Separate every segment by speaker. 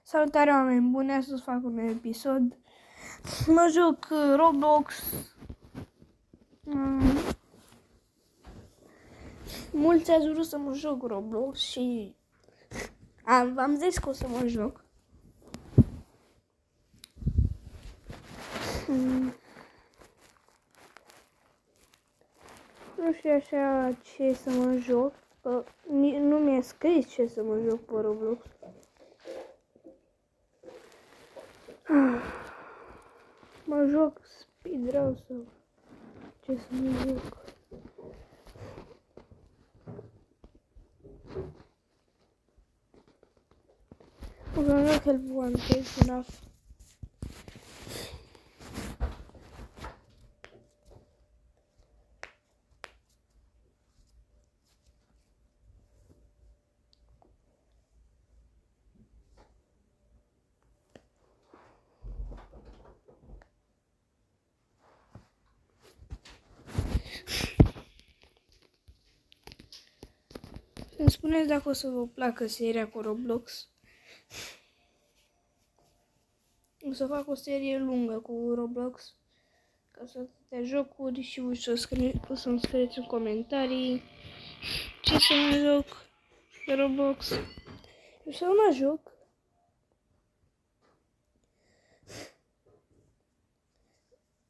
Speaker 1: Salutare oameni buni, astăzi fac un episod. Mă joc Roblox. Mulți ați vrut să mă joc Roblox și v-am zis că o să mă joc. Nu știu așa ce să mă joc, că nu mi-a scris ce să mă joc pe Roblox. Mă joc speedrun sau ce să mă joc. O să mă joc Help Wanted enough. Îmi spuneți dacă o să vă placă seria cu Roblox. O să fac o serie lungă cu Roblox. Ca să atâtea jocuri și o să-mi scrieți în comentarii ce să mă joc pe Roblox. Eu să mă joc.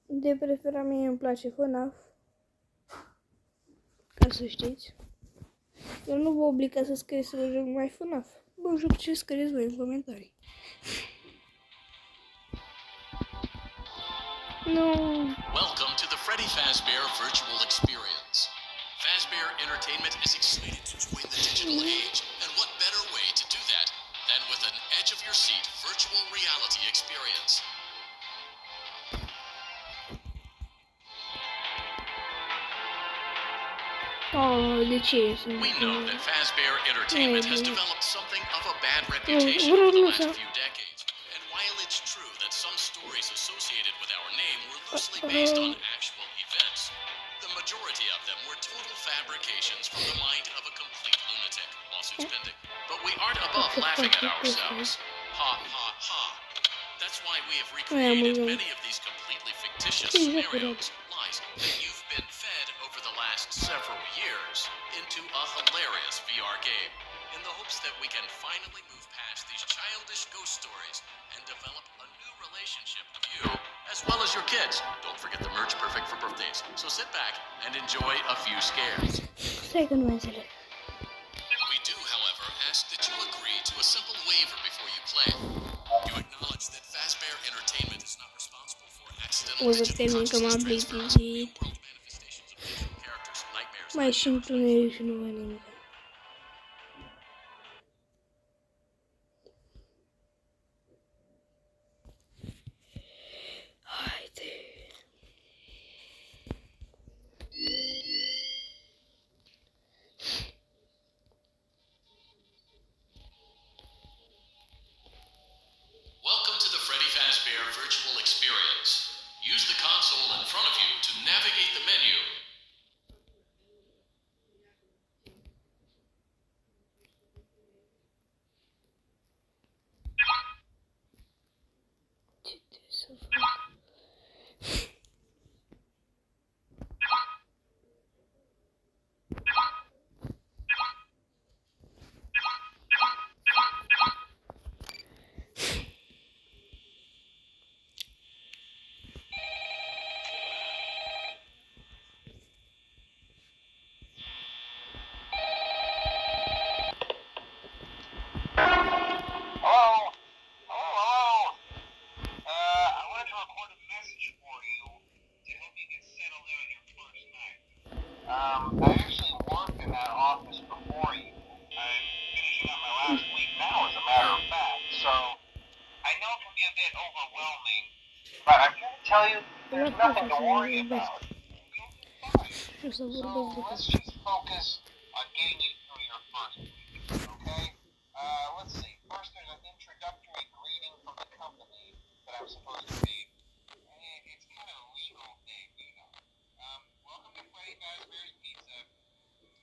Speaker 1: De preferat mie îmi place FNAF. Ca să știți. Eu nu vă obliga să scrieți să vă joc mai FNAF. Vă joc ce scrieți voi în comentarii. No.
Speaker 2: Welcome to the Freddy Fazbear Virtual Experience. Fazbear Entertainment is excited to join the digital age, and what better way to do that than with an edge-of-your-seat virtual reality experience.
Speaker 1: Oh, de ce?
Speaker 2: We know that Fazbear Entertainment has developed something of a bad reputation over the last few decades. And while it's true that some stories associated with our name were loosely based on actual events, the majority of them were total fabrications from the mind of a complete lunatic. Lawsuits pending. But we aren't above laughing at ourselves. Ha ha ha. That's why we have recreated many of these completely fictitious scenarios, lies that you've been fed over the last several years into a hilarious VR game, in the hopes that we can finally move past these childish ghost stories and develop a new relationship with you, as well as your kids. Don't forget the merch perfect for birthdays. So sit back and enjoy a few scares. We do, however, ask that you agree to a simple waiver before you play. You acknowledge that Fazbear Entertainment is not responsible for accidental digital consciousness transfers, real-world manifestations of fictional characters, nightmares,
Speaker 1: Mai și întuneric și nu văd nimic.
Speaker 2: Welcome to the Freddy Fazbear Virtual Experience. Use the console in front of you to navigate the menu.
Speaker 1: Ce trebuie să fac?
Speaker 3: I actually worked in that office before you. I'm finishing up my last week now, as a matter of fact. So, I know it can be a bit overwhelming, but I'm here to tell you there's nothing to worry about. You'll be fine. So, let's just focus on getting you through your first week, okay? Let's see. First, there's an introductory greeting from the company that I'm supposed to read. It's kind of a legal thing, you know. Welcome to Freddy Fazbear's Pizza,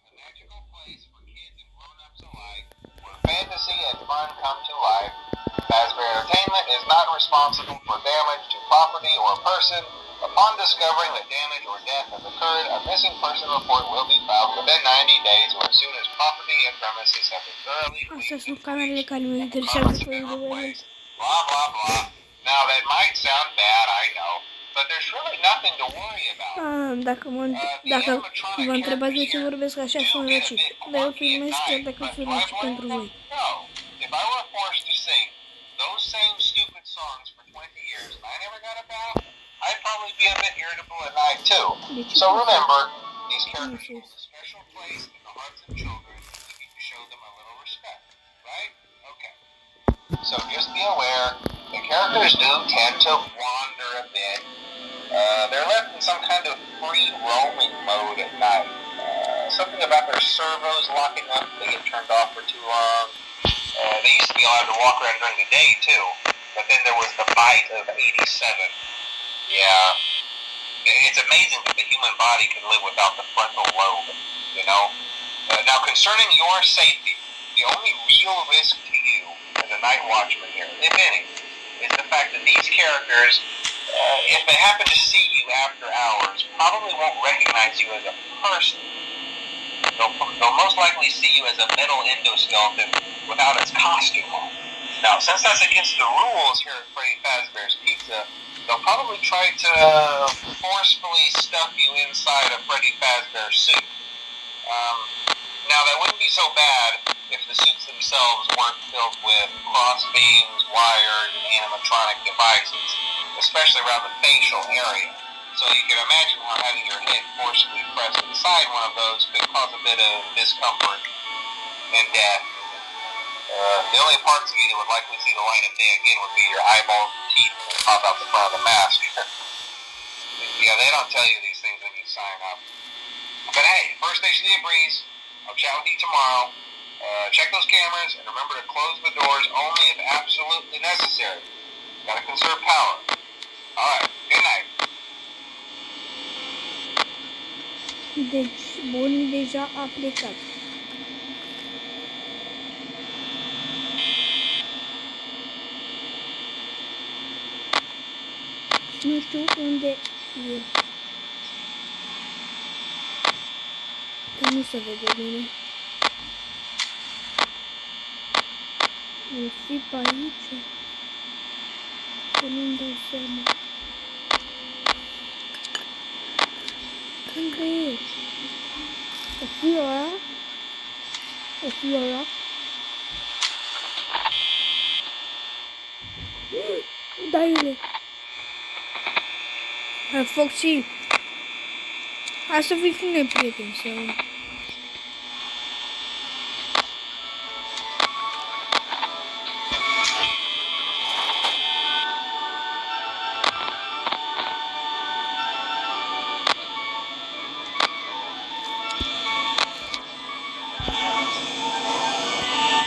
Speaker 3: a magical place for kids and grown-ups alike, where fantasy and fun come to life. responsible for damage to property or person. Upon discovering that damage or death has occurred, a missing person report will be filed within 90 days or as soon as property and premises have been thoroughly
Speaker 1: Astea sunt camerele care mă interesează pe videoele.
Speaker 3: blah, blah, blah. Now, that might sound bad, I know, but there's really nothing to worry about.
Speaker 1: Dacă vă întrebați de ce vorbesc așa, sunt răcit. Dar eu filmez chiar dacă sunt răcit pentru voi.
Speaker 3: If I were forced to sing those same stupid songs for 20 years and I never got a bath, I'd probably be a bit irritable at night too. So remember, these characters hold a special place in the hearts of children, and we need to show them a little respect, right? Okay. So just be aware, the characters do tend to wander a bit. They're left in some kind of free roaming mode at night. Something about their servos locking up, they get turned off for too long. They used to be allowed to walk around during the day too, but then there was the bite of 87. Yeah. It's amazing that the human body can live without the frontal lobe, you know? Now, concerning your safety, the only real risk to you as a night watchman here, if any, is the fact that these characters, if they happen to see you after hours, probably won't recognize you as a person. They'll most likely see you as a metal endoskeleton without its costume on. Now, since that's against the rules here at Freddy Fazbear's Pizza, they'll probably try to forcefully stuff you inside a Freddy Fazbear suit. Now, that wouldn't be so bad if the suits themselves weren't filled with cross beams, wires, and animatronic devices, especially around the facial area. So you can imagine how having your head forcibly pressed inside one of those could cause a bit of discomfort and death. The only parts of you that would likely see the light of day again would be your eyeballs and teeth that pop out the front of the mask. Yeah, they don't tell you these things when you sign up. But hey, first station of the breeze. I'll chat with you tomorrow. Check those cameras and remember to close the doors only if absolutely necessary. Gotta conserve power. Alright, good night.
Speaker 1: Deci, Bonnie deja a plecat. Nu știu unde e. Că nu se vede bine. O fi pe aici. Că nu-mi dau seama. Unde e? O fi ăla? O fi ăla? Da, ele. Foxy. Hai să fii cu noi, prieten, să...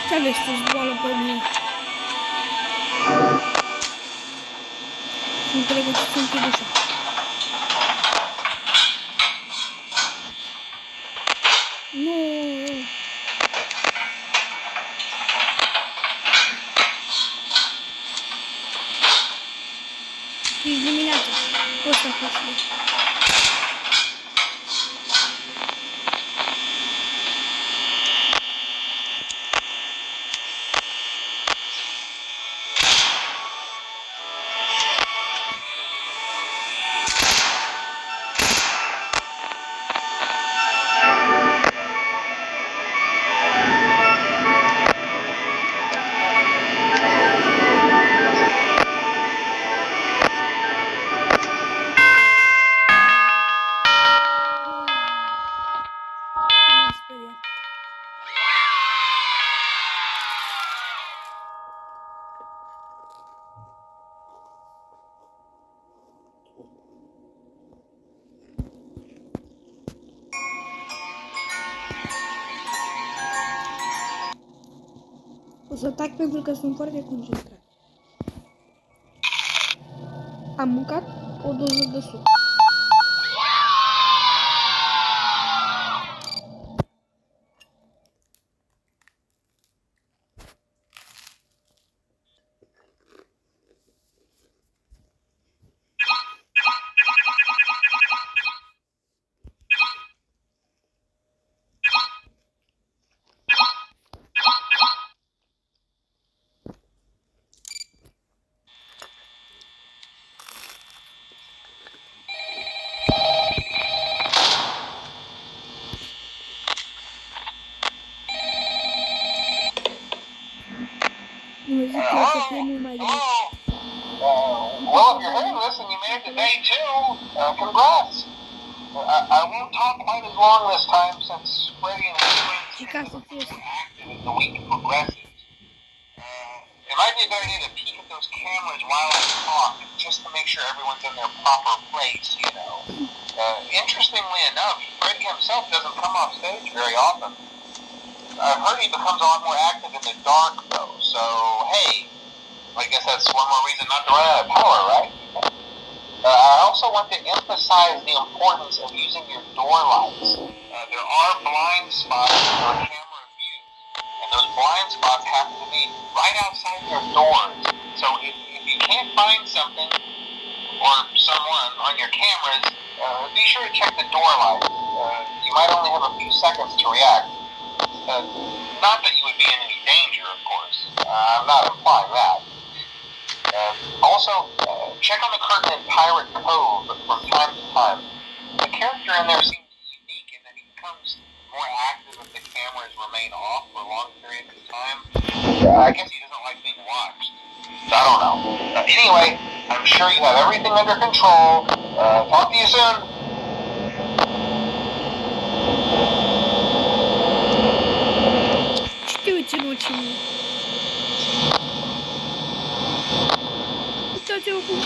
Speaker 1: Ce aveți tu zboală pe mine? Nu pregătit să închid ușa. Nu. E dimineața. Poți să faci. O să tac pentru că sunt foarte concentrat. Am mâncat o doză de suc. Nu zic eu să fie mult mai greu.
Speaker 3: Well, if you're hearing this and you made it to day 2, congrats. I won't talk quite as long this time since Freddy and Leland
Speaker 1: Ca să fie
Speaker 3: more active as the week progresses. It might be a good idea to peek at those cameras while I talk, just to make sure everyone's in their proper place, you know. Interestingly enough, Freddy himself doesn't come off stage very often. I've heard he becomes a lot more active in the dark, though, so hey, I guess that's one more reason not to run out of power, right? I also want to emphasize the importance of using your door lights. There are blind spots for camera views, and those blind spots happen to be right outside your doors. So if you can't find something or someone on your cameras, be sure to check the door lights. You might only have a few seconds to react. Not that you would be in any danger, of course. I'm not implying that. Also, check on the curtain in Pirate Cove from time to time. The character in there seems unique in that he becomes more active if the cameras remain off for long periods of time. I guess he doesn't like being watched. I don't know. Anyway, I'm sure you have everything under control. Talk to you soon.
Speaker 1: Știu ce nu cine. Uitați-vă cum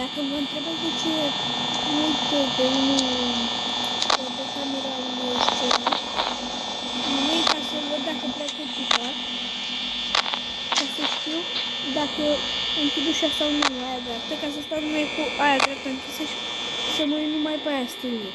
Speaker 1: Dacă vă întrebați de ce nu uită pe unul de camera unui scenă, nu e ca să văd dacă pleacă tipa, ca să știu dacă închid ușa sau nu aia dreaptă, ca să stau numai cu aia dreaptă închisă și să mă uit numai pe aia stângă.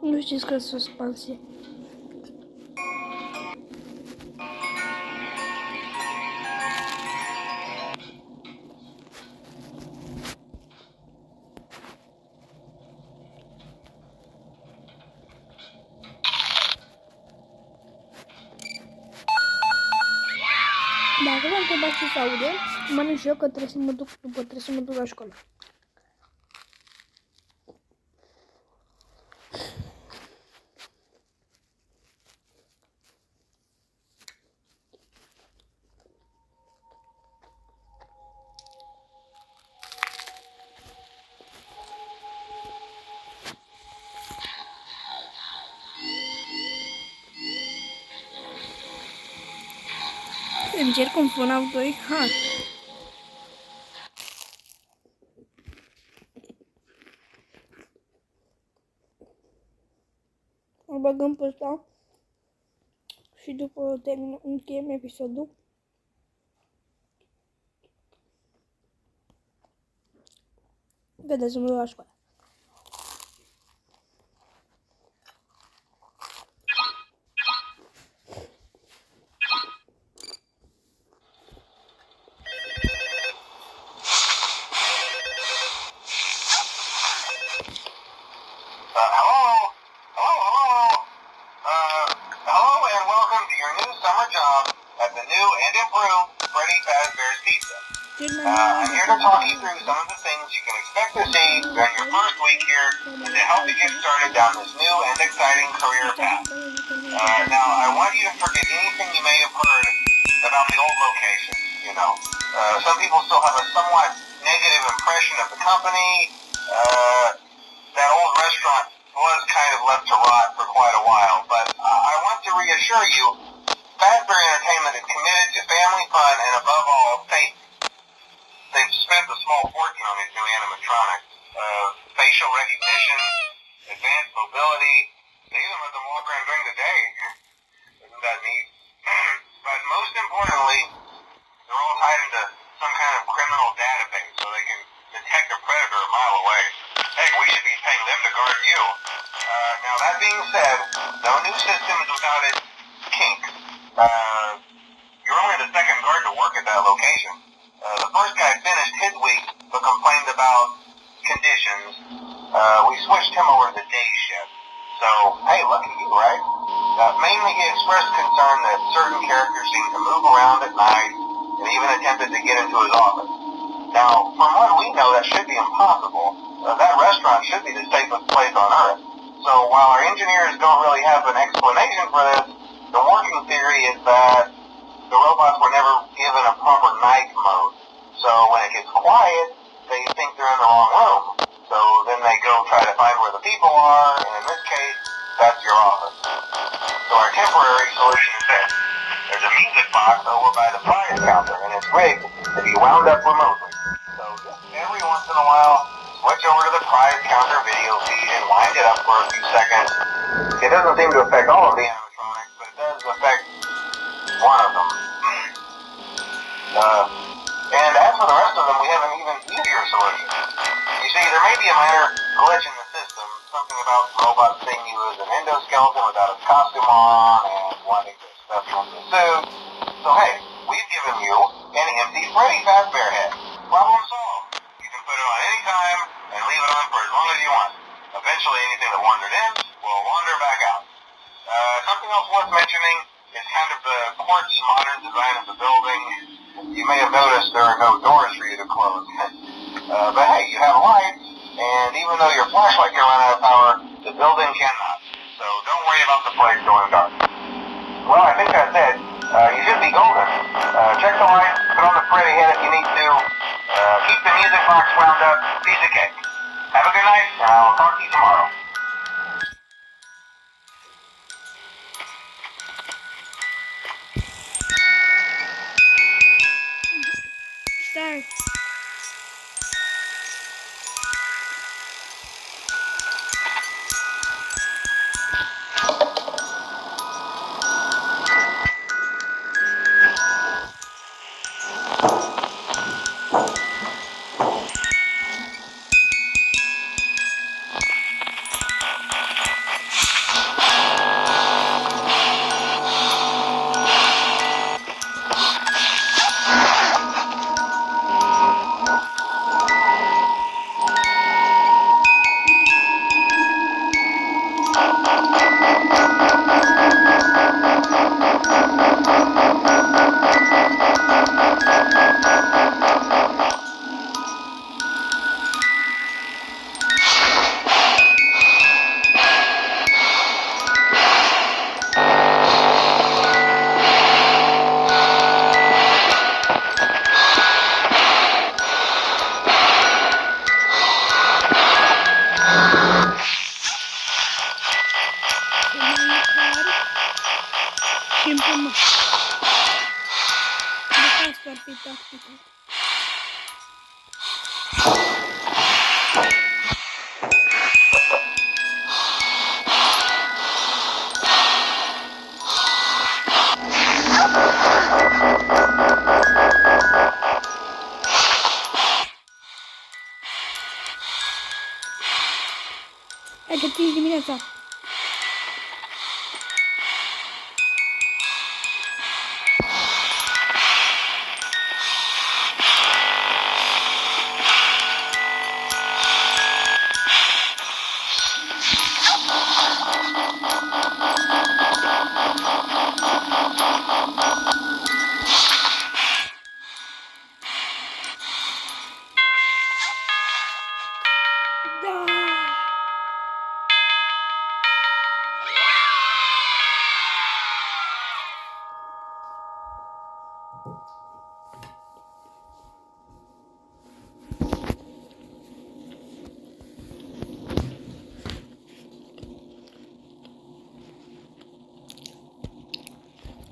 Speaker 1: Nu știți că suspansie. Dacă vă întrebați ce se aude, mănânc și eu că trebuie să mă duc, trebuie să mă duc la școală. Încerc un FNAF 2. Ha! Îl băgăm pe ăsta și după încheiem episodul. Vedeți, să mă duc la școală.
Speaker 3: Hello and welcome to your new summer job at the new and improved Freddy Fazbear's Pizza. I'm here to talk you through some of the things you can expect to see during your first week here and to help you get started down this new and exciting career path. Now, I want you to forget anything you may have heard about the old location. Some people still have a somewhat negative impression of the company. That old restaurant was kind of left to rot for quite a while, but I want to reassure you, Fazbear Entertainment is committed to family fun and above all, safety. They've spent a small fortune on these new animatronics. Facial recognition, advanced mobility, they even let them walk around during the day. Isn't that neat? But most importantly, they're all tied into some kind of criminal database so they can detect a predator a mile away. Heck, we should be paying them to guard you. Now that being said, no new system is without its kinks. You're only the second guard to work at that location. The first guy finished his week but complained about conditions. We switched him over to the day shift. So, hey, lucky you, right? Mainly he expressed concern that certain characters seemed to move around at night and even attempted to get into his office. Now, from what we know, that should be impossible. That restaurant should be the safest place on Earth. So while our engineers don't really have an explanation for this, the working theory is that the robots were never given a proper night mode. So when it gets quiet, they think they're in the wrong room. So then they go try to find where the people are, and in this case, that's your office. So our temporary solution is this. There's a music box over by the prize counter, and it's rigged to be wound up remotely. So just every once in a while, switch over to the prize counter video feed and wind it up for a few seconds. It doesn't seem to affect all of the animatronics, but it does affect one of them. And as for the rest of them, we have an even easier solution. You see, there may be a minor glitch in the system, something about robots seeing you as an endoskeleton without a costume on and wanting to stuff you into a suit. So hey, we've given you an empty Freddy Fazbear head. Problem solved. You can put it on any time and leave it on for as long as you want. Eventually anything that wandered in will wander back out. Something else worth mentioning is kind of the quirky modern design of the building. You may have noticed there are no doors for you to close. But hey, you have lights, and even though your flashlight can run out of power, the building cannot. So don't worry about the place going dark. Well, I think that's it. You should be golden. Check the lights, put on the Freddy head if you need to. Keep the music box wound up, piece of cake. Have a good night, and I'll talk to you tomorrow.
Speaker 1: Start. Hai că ții dimineața.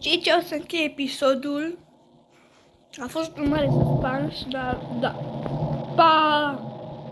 Speaker 1: Și aici o să încheie episodul. A fost un mare suspans, dar da.